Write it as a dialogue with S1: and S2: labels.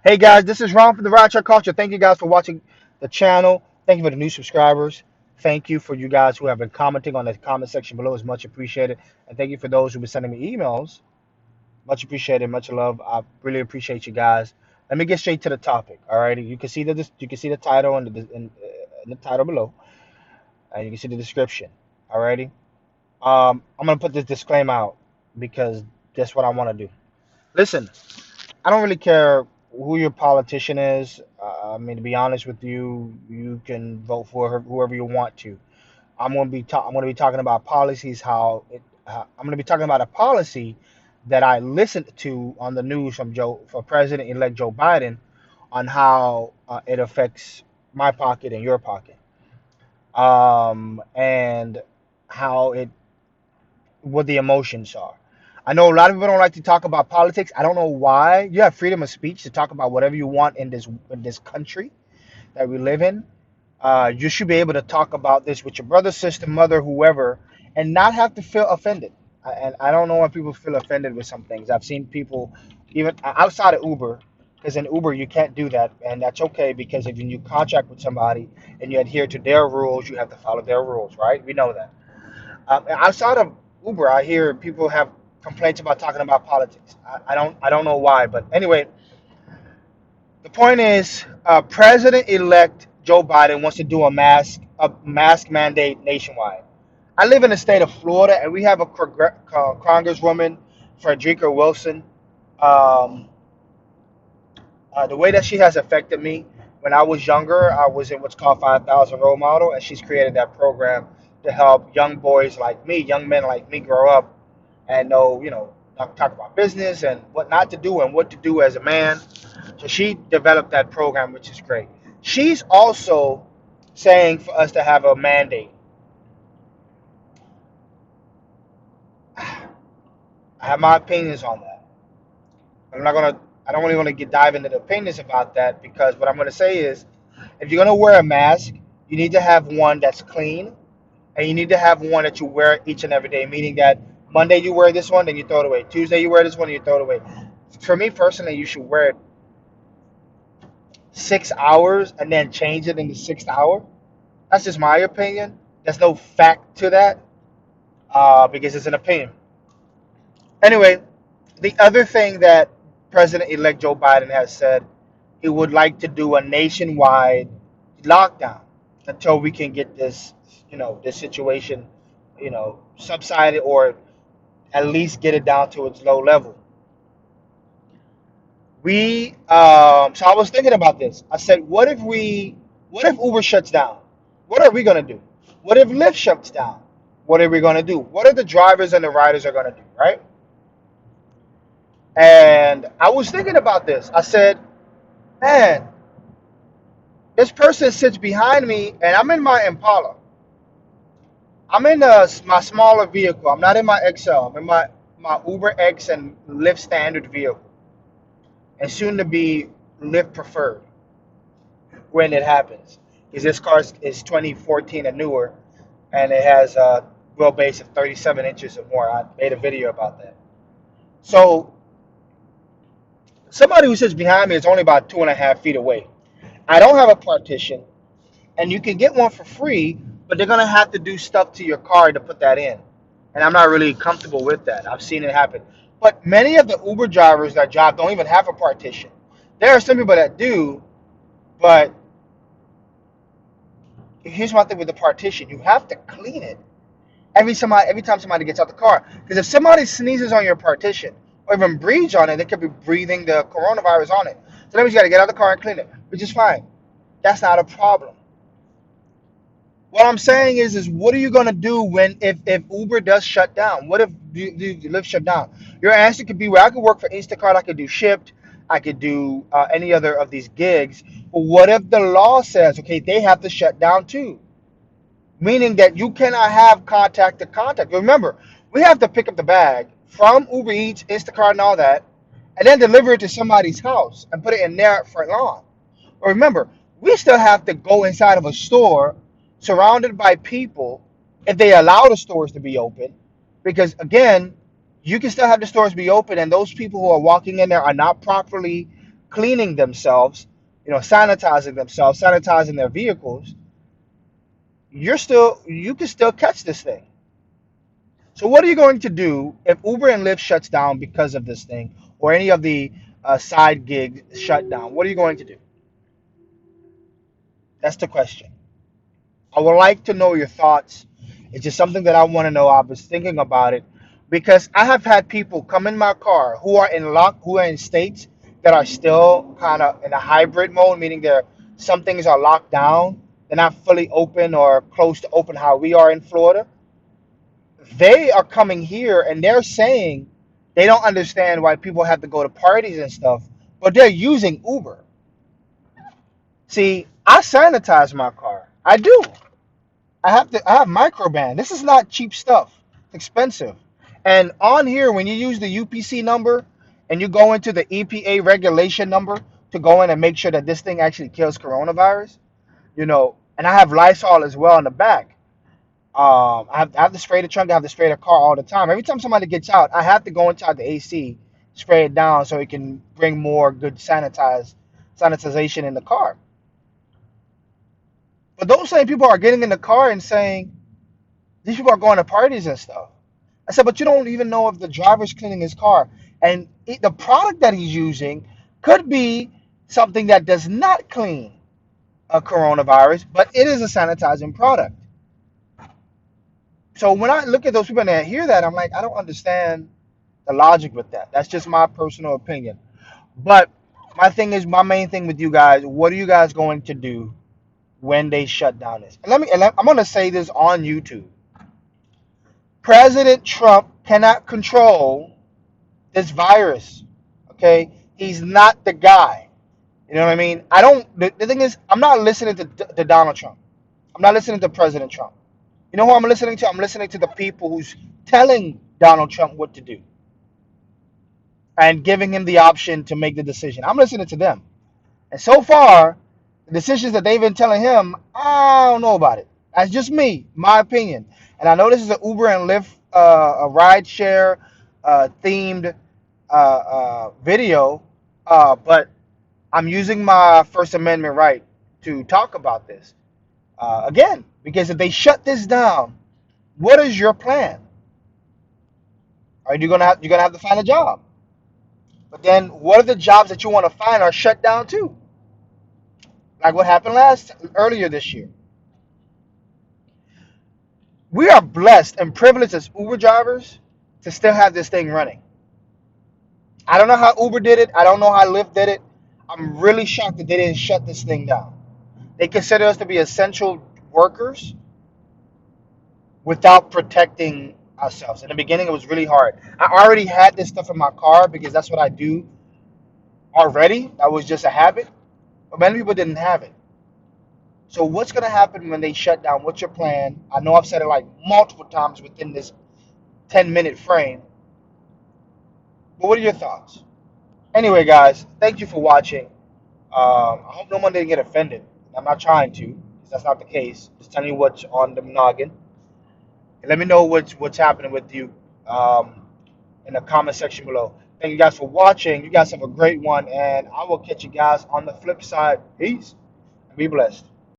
S1: Hey guys, this is Ron from the Rideshare Culture. Thank you guys for watching the channel. Thank you for the new subscribers. Thank you for you guys who have been commenting on the comment section below. It's much appreciated. And thank you for those who've been sending me emails. Much appreciated, much love. I really appreciate you guys. Let me get straight to the topic. All right, you can see the title and in the title below, and you can see the description. All righty. I'm gonna put this disclaimer out because that's what I want to do. Listen, I don't really care who your politician is. I mean, to be honest with you, you can vote for whoever you want to. I'm going to be talking about policies. I'm going to be talking about a policy that I listened to on the news from President-elect Joe Biden on how it affects my pocket and your pocket, and how it what the emotions are. I know a lot of people don't like to talk about politics. I don't know why. You have freedom of speech to talk about whatever you want in this country that we live in. You should be able to talk about this with your brother, sister, mother, whoever, and not have to feel offended. And I don't know why people feel offended with some things. I've seen people even outside of Uber, because in Uber you can't do that, and that's okay because if you contract with somebody and you adhere to their rules, you have to follow their rules, right? We know that. Outside of Uber, I hear people have complaints about talking about politics. I don't know why, but anyway, the point is, President-elect Joe Biden wants to do a mask mandate nationwide. I live in the state of Florida, and we have a Congresswoman, Frederica Wilson. Um, the way that she has affected me, when I was younger, I was in what's called 5,000 Role Model, and she's created that program to help young boys like me, young men like me, grow up and know, talk about business and what not to do and what to do as a man. So she developed that program, which is great. She's also saying for us to have a mandate. I have my opinions on that. I'm not gonna. I don't really want to dive into the opinions about that because what I'm gonna say is, if you're gonna wear a mask, you need to have one that's clean, and you need to have one that you wear each and every day. Meaning that Monday you wear this one, then you throw it away. Tuesday you wear this one, and you throw it away. For me personally, you should wear it 6 hours and then change it in the sixth hour. That's just my opinion. There's no fact to that because it's an opinion. Anyway, the other thing that President-elect Joe Biden has said, he would like to do a nationwide lockdown until we can get this situation, subsided or at least get it down to its low level. So I was thinking about this. I said, what if Uber shuts down? What are we gonna do? What if Lyft shuts down? What are we gonna do? What are the drivers and the riders are gonna do, right? And I was thinking about this. I said, man, this person sits behind me, and I'm in my Impala. I'm in my smaller vehicle. I'm not in my XL. I'm in my Uber X and Lyft standard vehicle, and soon to be Lyft preferred when it happens. Because this car is 2014 and newer, and it has a wheelbase of 37 inches or more. I made a video about that. So somebody who sits behind me is only about 2.5 feet away. I don't have a partition, and you can get one for free, but they're gonna have to do stuff to your car to put that in, and I'm not really comfortable with that. I've seen it happen, but many of the Uber drivers that drive don't even have a partition. There are some people that do, but here's my thing with the partition: you have to clean it every time somebody gets out the car, because if somebody sneezes on your partition or even breathes on it, they could be breathing the coronavirus on it. So that means you got to get out of the car and clean it, which is fine. That's not a problem. What I'm saying is what are you gonna do if Uber does shut down? What if the Lyft shut down? Your answer could be, well, I could work for Instacart, I could do Shipt, I could do any other of these gigs. But what if the law says, okay, they have to shut down too? Meaning that you cannot have contact to contact. Remember, we have to pick up the bag from Uber Eats, Instacart, and all that, and then deliver it to somebody's house and put it in their front lawn. But remember, we still have to go inside of a store surrounded by people if they allow the stores to be open. Because again, you can still have the stores be open, and those people who are walking in there are not properly cleaning themselves, sanitizing themselves, sanitizing their vehicles, you can still catch this thing. So what are you going to do if Uber and Lyft shuts down because of this thing, or any of the side gigs shut down? What are you going to do? That's the question. I would like to know your thoughts. It's just something that I want to know. I was thinking about it because I have had people come in my car who are in states that are still kind of in a hybrid mode, meaning some things are locked down. They're not fully open or close to open how we are in Florida. They are coming here and they're saying they don't understand why people have to go to parties and stuff, but they're using Uber. See, I sanitize my car. I do. I have microband. This is not cheap stuff. It's expensive. And on here, when you use the UPC number and you go into the EPA regulation number to go in and make sure that this thing actually kills coronavirus, and I have Lysol as well in the back. I have to spray the trunk. I have to spray the car all the time. Every time somebody gets out, I have to go inside the AC, spray it down so it can bring more good sanitization in the car. But those same people are getting in the car and saying these people are going to parties and stuff. I said, but you don't even know if the driver's cleaning his car, and the product that he's using could be something that does not clean a coronavirus, but it is a sanitizing product. So when I look at those people and I hear that, I'm like, I don't understand the logic with that. That's just my personal opinion. But my main thing with you guys, what are you guys going to do when they shut down this? I'm going to say this on YouTube. President Trump cannot control this virus. Okay? He's not the guy. You know what I mean? The thing is, I'm not listening to Donald Trump. I'm not listening to President Trump. You know who I'm listening to? I'm listening to the people who's telling Donald Trump what to do and giving him the option to make the decision. I'm listening to them. And so far, the decisions that they've been telling him, I don't know about it. That's just me, my opinion. And I know this is an Uber and Lyft, a rideshare themed video, but I'm using my First Amendment right to talk about this again. Because if they shut this down, what is your plan? Are you gonna have to find a job? But then, what are the jobs that you want to find are shut down too? Like what happened earlier this year. We are blessed and privileged as Uber drivers to still have this thing running. I don't know how Uber did it. I don't know how Lyft did it. I'm really shocked that they didn't shut this thing down. They consider us to be essential workers without protecting ourselves. In the beginning, it was really hard. I already had this stuff in my car because that's what I do already. That was just a habit. But many people didn't have it. So what's going to happen when they shut down? What's your plan? I know I've said it like multiple times within this 10-minute frame. But what are your thoughts? Anyway, guys, thank you for watching. I hope no one didn't get offended. I'm not trying to, because that's not the case. Just telling you what's on the noggin. And let me know what's happening with you in the comment section below. Thank you guys for watching. You guys have a great one, and I will catch you guys on the flip side. Peace, and be blessed.